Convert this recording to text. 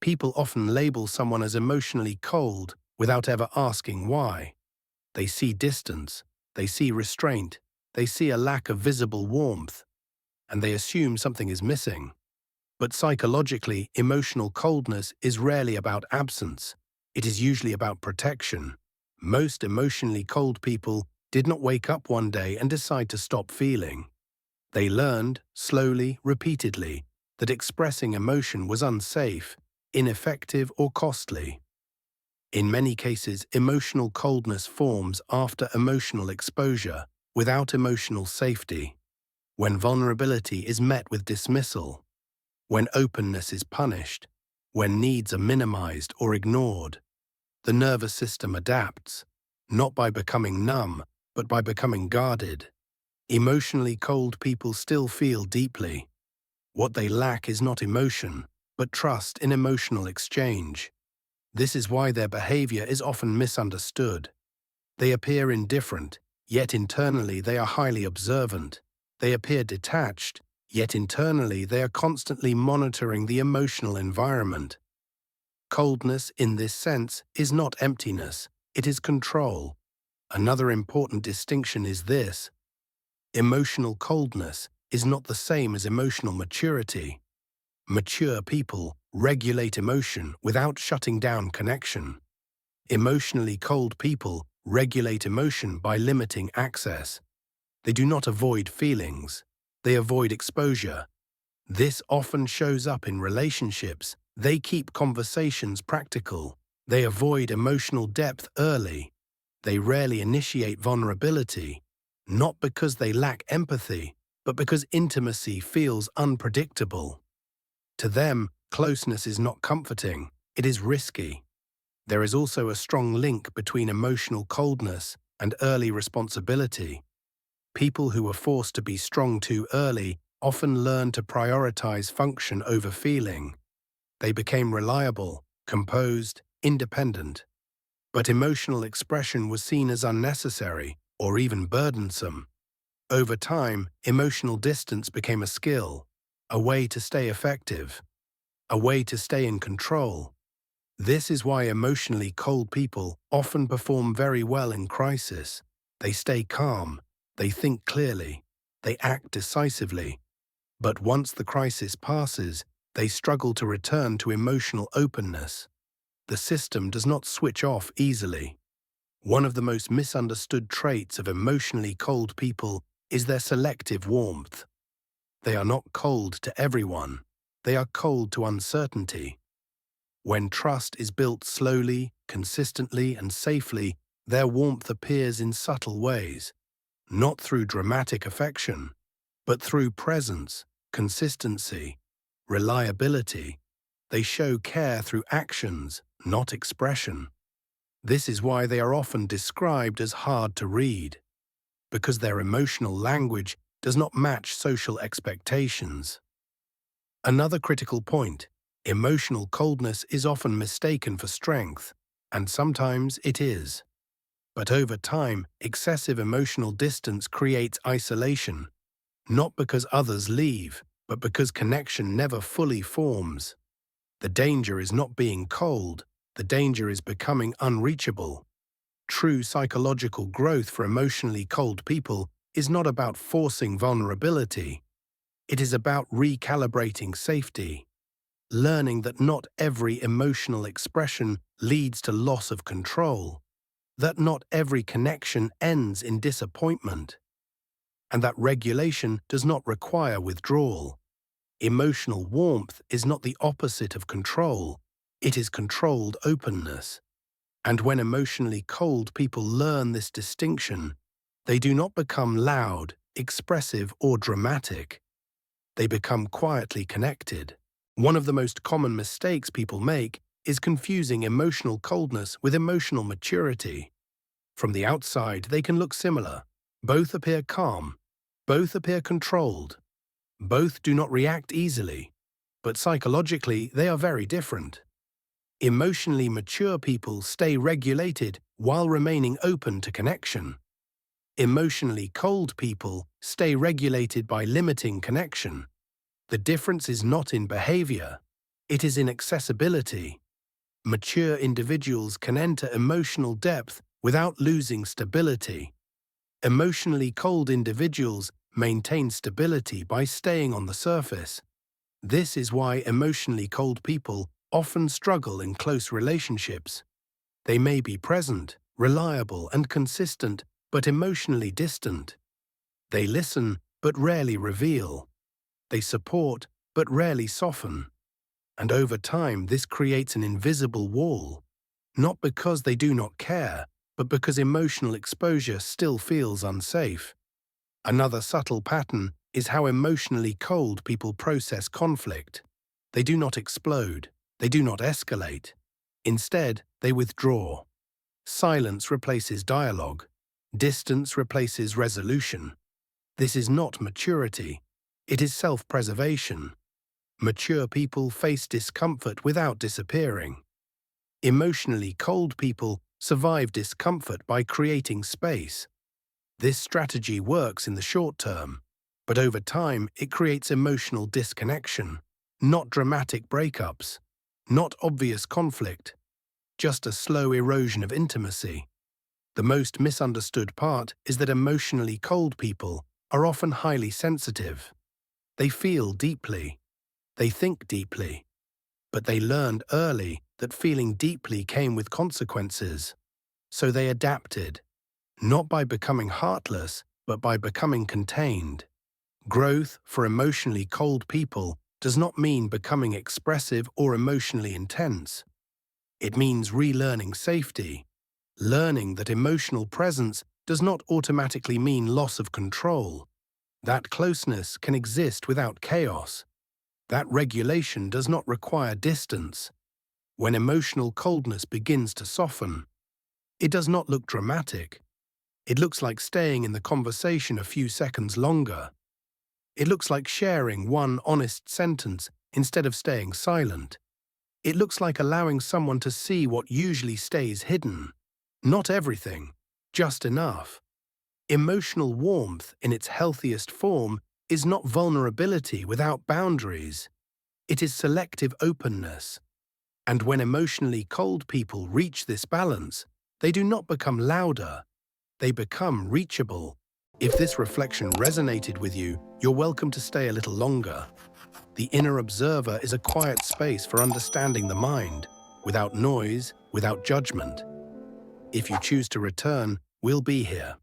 People often label someone as emotionally cold without ever asking why. They see distance, they see restraint, they see a lack of visible warmth, and they assume something is missing. But psychologically, emotional coldness is rarely about absence. It is usually about protection. Most emotionally cold people did not wake up one day and decide to stop feeling. They learned, slowly, repeatedly, that expressing emotion was unsafe, ineffective, or costly. In many cases, emotional coldness forms after emotional exposure, without emotional safety, when vulnerability is met with dismissal, when openness is punished, when needs are minimized or ignored. The nervous system adapts, not by becoming numb, but by becoming guarded. Emotionally cold people still feel deeply. What they lack is not emotion, but trust in emotional exchange. This is why their behavior is often misunderstood. They appear indifferent, yet internally they are highly observant. They appear detached, yet internally they are constantly monitoring the emotional environment. Coldness, in this sense, is not emptiness, it is control. Another important distinction is this: emotional coldness is not the same as emotional maturity. Mature people regulate emotion without shutting down connection. Emotionally cold people regulate emotion by limiting access. They do not avoid feelings, they avoid exposure. This often shows up in relationships. They keep conversations practical. They avoid emotional depth early. They rarely initiate vulnerability, not because they lack empathy, but because intimacy feels unpredictable. To them, closeness is not comforting, it is risky. There is also a strong link between emotional coldness and early responsibility. People who were forced to be strong too early often learn to prioritize function over feeling. They became reliable, composed, independent. But emotional expression was seen as unnecessary or even burdensome. Over time, emotional distance became a skill, a way to stay effective, a way to stay in control. This is why emotionally cold people often perform very well in crisis. They stay calm, they think clearly, they act decisively. But once the crisis passes, they struggle to return to emotional openness. The system does not switch off easily. One of the most misunderstood traits of emotionally cold people is their selective warmth. They are not cold to everyone. They are cold to uncertainty. When trust is built slowly, consistently, and safely, their warmth appears in subtle ways, not through dramatic affection, but through presence, consistency, reliability. They show care through actions, not expression. This is why they are often described as hard to read, because their emotional language does not match social expectations. Another critical point: emotional coldness is often mistaken for strength, and sometimes it is. But over time, excessive emotional distance creates isolation, not because others leave, but because connection never fully forms. The danger is not being cold, the danger is becoming unreachable. True psychological growth for emotionally cold people is not about forcing vulnerability. It is about recalibrating safety, learning that not every emotional expression leads to loss of control, that not every connection ends in disappointment, and that regulation does not require withdrawal. Emotional warmth is not the opposite of control, it is controlled openness. And when emotionally cold people learn this distinction, they do not become loud, expressive, or dramatic. They become quietly connected. One of the most common mistakes people make is confusing emotional coldness with emotional maturity. From the outside, they can look similar. Both appear calm. Both appear controlled. Both do not react easily. But psychologically, they are very different. Emotionally mature people stay regulated while remaining open to connection. Emotionally cold people stay regulated by limiting connection. The difference is not in behavior, It is in accessibility. Mature individuals can enter emotional depth without losing stability. Emotionally cold individuals maintain stability by staying on the surface. This is why emotionally cold people often struggle in close relationships. They may be present, reliable, and consistent, but emotionally distant. They listen, but rarely reveal. They support, but rarely soften. And over time, this creates an invisible wall, not because they do not care, but because emotional exposure still feels unsafe. Another subtle pattern is how emotionally cold people process conflict. They do not explode. They do not escalate. Instead, they withdraw. Silence replaces dialogue. Distance replaces resolution. This is not maturity. It is self-preservation. Mature people face discomfort without disappearing. Emotionally cold people survive discomfort by creating space. This strategy works in the short term, but over time it creates emotional disconnection, not dramatic breakups, not obvious conflict, just a slow erosion of intimacy. The most misunderstood part is that emotionally cold people are often highly sensitive. They feel deeply. They think deeply. But they learned early that feeling deeply came with consequences. So they adapted, not by becoming heartless, but by becoming contained. Growth for emotionally cold people does not mean becoming expressive or emotionally intense. It means relearning safety, learning that emotional presence does not automatically mean loss of control. That closeness can exist without chaos. That regulation does not require distance. When emotional coldness begins to soften, it does not look dramatic. It looks like staying in the conversation a few seconds longer. It looks like sharing one honest sentence instead of staying silent. It looks like allowing someone to see what usually stays hidden. Not everything, just enough. Emotional warmth in its healthiest form is not vulnerability without boundaries. It is selective openness. And when emotionally cold people reach this balance, they do not become louder. They become reachable. If this reflection resonated with you, you're welcome to stay a little longer. The inner observer is a quiet space for understanding the mind, without noise, without judgment. If you choose to return, we'll be here.